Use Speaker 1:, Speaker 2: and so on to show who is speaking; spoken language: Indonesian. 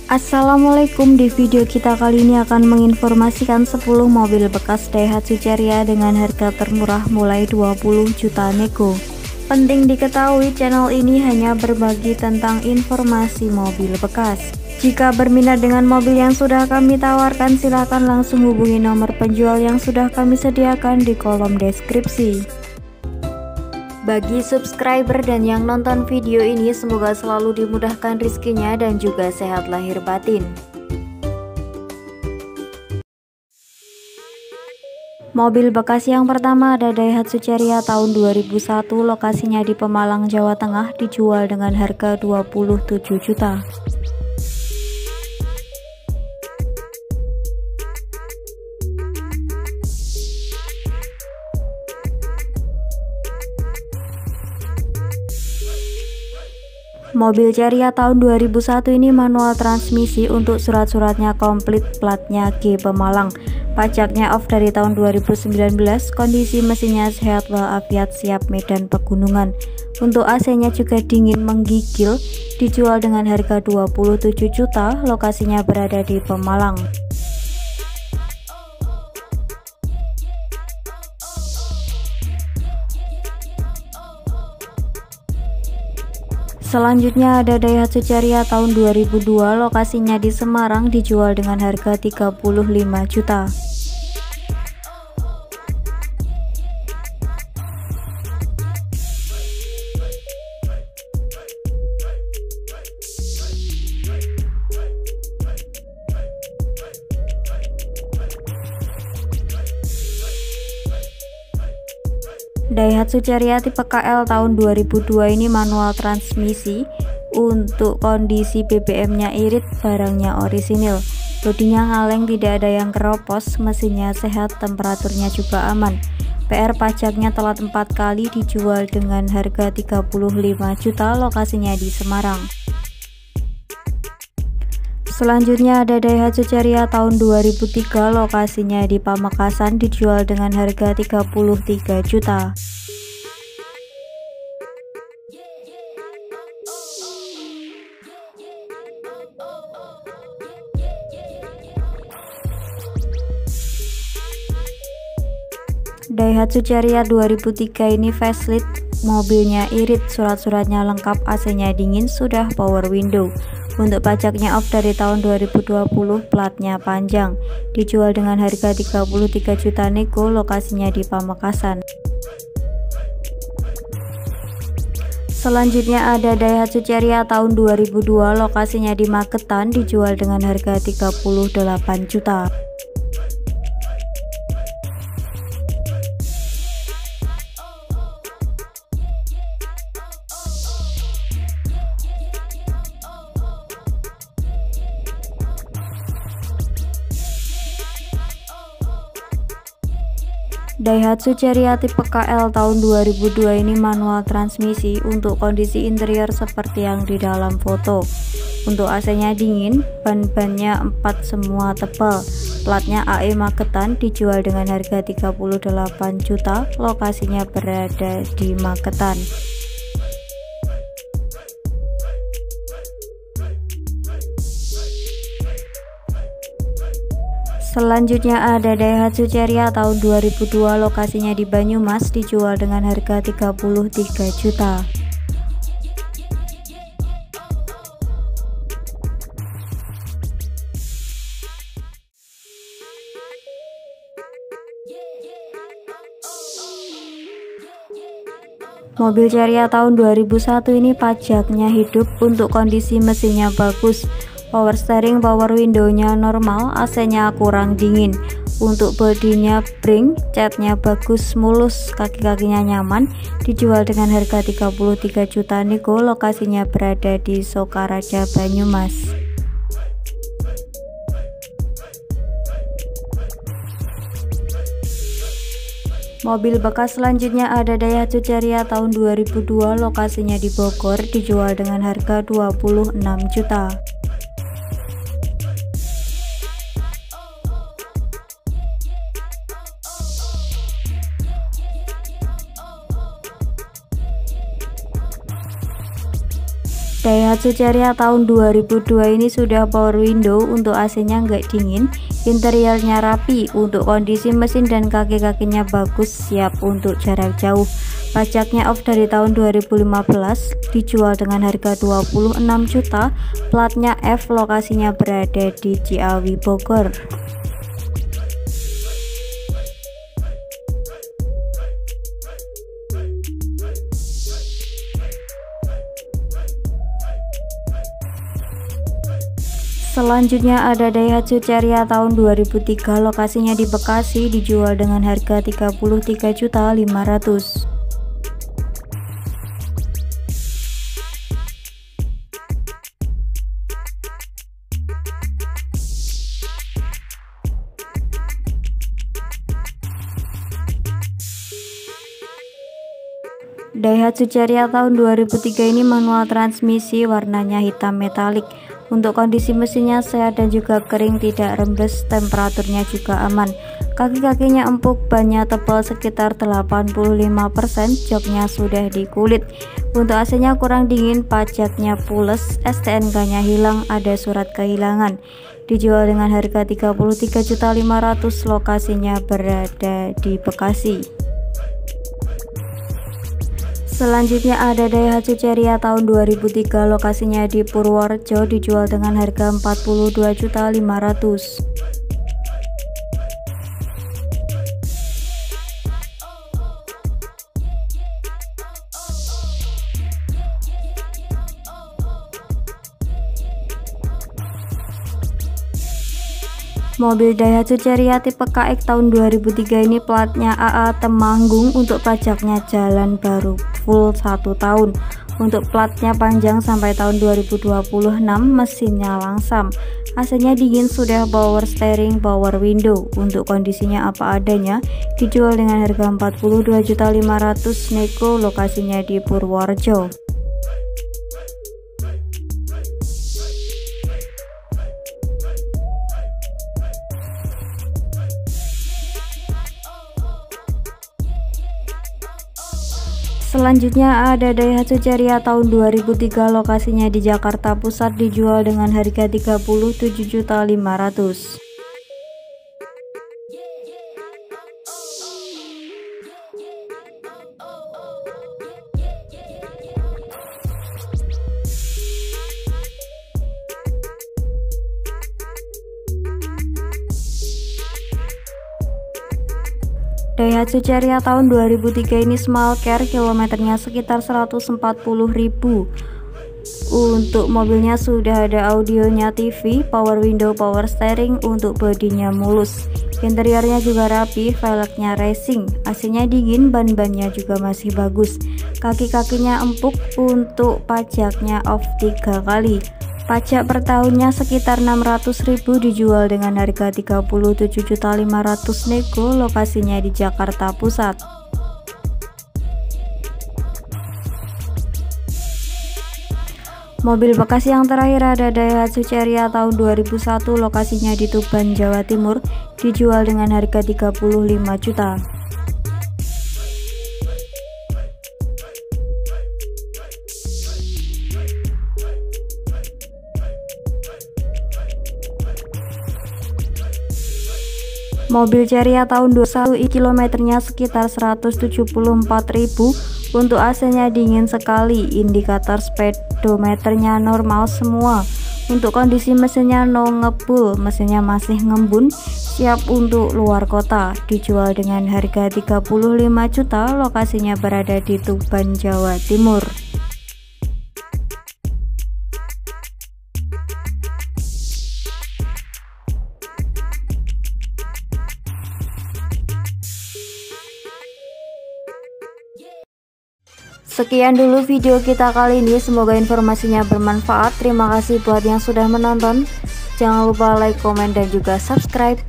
Speaker 1: Assalamualaikum, di video kita kali ini akan menginformasikan 10 mobil bekas Daihatsu Ceria dengan harga termurah mulai 20 juta nego. Penting diketahui, channel ini hanya berbagi tentang informasi mobil bekas. Jika berminat dengan mobil yang sudah kami tawarkan, silahkan langsung hubungi nomor penjual yang sudah kami sediakan di kolom deskripsi. Bagi subscriber dan yang nonton video ini, semoga selalu dimudahkan rezekinya dan juga sehat lahir batin. Mobil bekas yang pertama ada Daihatsu Ceria tahun 2001, lokasinya di Pemalang, Jawa Tengah, dijual dengan harga 27 juta. Mobil Ceria tahun 2001 ini manual transmisi, untuk surat-suratnya komplit, platnya G Pemalang, pajaknya off dari tahun 2019, kondisi mesinnya sehat walafiat, siap medan pegunungan. Untuk AC-nya juga dingin menggigil, dijual dengan harga 27 juta, lokasinya berada di Pemalang. Selanjutnya ada Daihatsu Ceria tahun 2002, lokasinya di Semarang, dijual dengan harga 35 juta. Daihatsu Ceria tipe KL tahun 2002 ini manual transmisi, untuk kondisi BBM-nya irit, barangnya orisinil, bodinya ngaleng, tidak ada yang keropos, mesinnya sehat, temperaturnya juga aman. PR pajaknya telat 4 kali, dijual dengan harga 35 juta, lokasinya di Semarang. Selanjutnya ada Daihatsu Ceria tahun 2003, lokasinya di Pamekasan, dijual dengan harga 33 juta. Daihatsu Ceria 2003 ini facelift, mobilnya irit, surat-suratnya lengkap, AC-nya dingin, sudah power window. Untuk pajaknya off dari tahun 2020, platnya panjang, dijual dengan harga 33 juta nego, lokasinya di Pamekasan. Selanjutnya ada Daihatsu Ceria tahun 2002, lokasinya di Magetan, dijual dengan harga 38 juta. Daihatsu Ceria tipe KL tahun 2002 ini manual transmisi, untuk kondisi interior seperti yang di dalam foto. Untuk AC-nya dingin, ban-bannya 4 semua tebal, platnya AE Magetan, dijual dengan harga 38 juta, lokasinya berada di Magetan. Selanjutnya ada Daihatsu Ceria tahun 2002, lokasinya di Banyumas, dijual dengan harga 33 juta. Mobil Ceria tahun 2001 ini pajaknya hidup, untuk kondisi mesinnya bagus, power steering, power window-nya normal, AC-nya kurang dingin. Untuk bodinya brink, catnya bagus, mulus, kaki-kakinya nyaman, dijual dengan harga 33 juta nego, lokasinya berada di Sokaraja, Banyumas. Mobil bekas selanjutnya ada Daihatsu Ceria tahun 2002, lokasinya di Bogor, dijual dengan harga 26 juta. Daihatsu Ceria tahun 2002 ini sudah power window, untuk AC-nya nggak dingin, interiornya rapi, untuk kondisi mesin dan kaki-kakinya bagus, siap untuk jarak jauh. Pajaknya off dari tahun 2015, dijual dengan harga 26 juta, platnya F, lokasinya berada di Ciawi, Bogor. Selanjutnya ada Daihatsu Ceria tahun 2003, lokasinya di Bekasi, dijual dengan harga 33.500.000. Daihatsu Ceria tahun 2003 ini manual transmisi, warnanya hitam metalik. Untuk kondisi mesinnya sehat dan juga kering, tidak rembes, temperaturnya juga aman. Kaki-kakinya empuk, bannya tebal sekitar 85%, joknya sudah dikulit. Untuk AC-nya kurang dingin, pajaknya pules, STNK-nya hilang, ada surat kehilangan. Dijual dengan harga 33.500.000, lokasinya berada di Bekasi. Selanjutnya ada Daihatsu Ceria tahun 2003, lokasinya di Purworejo, dijual dengan harga 42.500.000. Mobil Daihatsu Ceria tipe KX tahun 2003 ini platnya AA Temanggung, untuk pajaknya jalan baru full 1 tahun. Untuk platnya panjang sampai tahun 2026, mesinnya langsam. AC-nya dingin, sudah power steering, power window. Untuk kondisinya apa adanya, dijual dengan harga 42.500.000 nego, lokasinya di Purworejo. Selanjutnya ada Daihatsu Ceria tahun 2003, lokasinya di Jakarta Pusat, dijual dengan harga 37.500.000. Daihatsu Ceria tahun 2003 ini small care, kilometernya sekitar 140.000. Untuk mobilnya sudah ada audionya, TV, power window, power steering, untuk bodinya mulus. Interiornya juga rapi, velgnya racing, AC-nya dingin, ban-bannya juga masih bagus. Kaki-kakinya empuk, untuk pajaknya off 3 kali. Pajak per tahunnya sekitar 600.000, dijual dengan harga 37.500.000 nego, lokasinya di Jakarta Pusat. Mobil bekas yang terakhir ada Daihatsu Ceria tahun 2001, lokasinya di Tuban, Jawa Timur, dijual dengan harga 35 juta. Mobil Ceria tahun 2001, kilometernya sekitar 174.000, untuk AC-nya dingin sekali, indikator speedometernya normal semua. Untuk kondisi mesinnya no ngebul, mesinnya masih ngembun, siap untuk luar kota. Dijual dengan harga 35 juta, lokasinya berada di Tuban, Jawa Timur. Sekian dulu video kita kali ini, semoga informasinya bermanfaat. Terima kasih buat yang sudah menonton. Jangan lupa like, komen, dan juga subscribe.